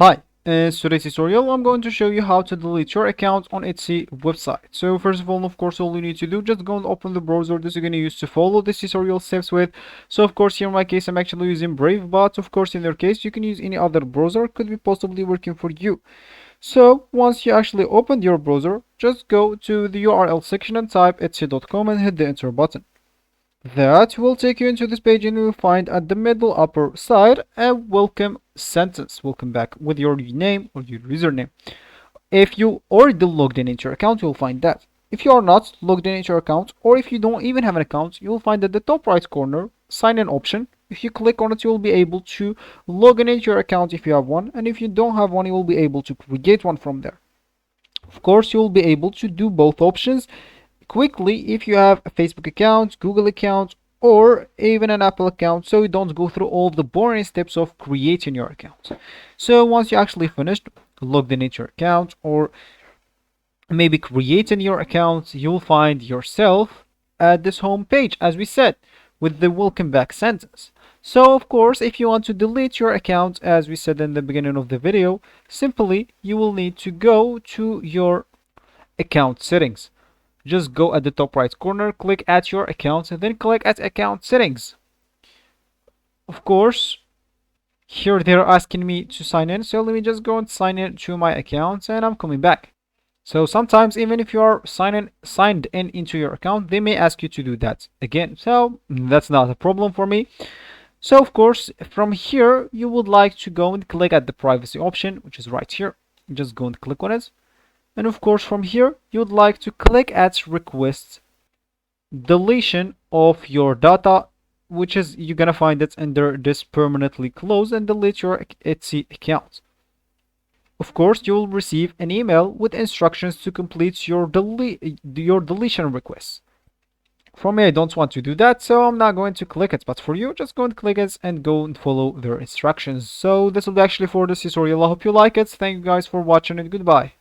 Hi, in today's tutorial I'm going to show you how to delete your account on Etsy website. So first of all, of course, all you need to do, just go and open the browser that you're going to use to follow this tutorial steps with. So of course, here in my case, I'm actually using Brave, but of course in your case you can use any other browser, could be possibly working for you. So once you actually opened your browser, just go to the URL section and type etsy.com and hit the enter button. That will take you into this page and you will find at the middle upper side a welcome sentence. Welcome back with your name or your username. If you already logged in into your account, you'll find that. If you are not logged in into your account, or if you don't even have an account, you'll find at the top right corner sign in option. If you click on it, you'll be able to log in into your account if you have one, and if you don't have one, you will be able to create one from there. Of course, you'll be able to do both options quickly if you have a Facebook account, Google account, or even an Apple account, so you don't go through all the boring steps of creating your account. So once you actually finished logged in into your account or maybe creating your account, you'll find yourself at this home page, as we said, with the welcome back sentence. So of course, if you want to delete your account, as we said in the beginning of the video, simply you will need to go to your account settings. Just go at the top right corner, click at your account, and then click at account settings. Of course, here they're asking me to sign in, so let me just go and sign in to my account, and I'm coming back. So sometimes even if you are signed in into your account, they may ask you to do that again. So that's not a problem for me. So of course, from here, you would like to go and click at the privacy option, which is right here. Just go and click on it. And of course, from here, you'd like to click at request deletion of your data, which is you're gonna find it under this permanently close and delete your Etsy account. Of course, you will receive an email with instructions to complete your deletion request. For me, I don't want to do that, so I'm not going to click it, but for you, just go and click it and go and follow their instructions. So this will be actually for this tutorial. I hope you like it. Thank you guys for watching and goodbye.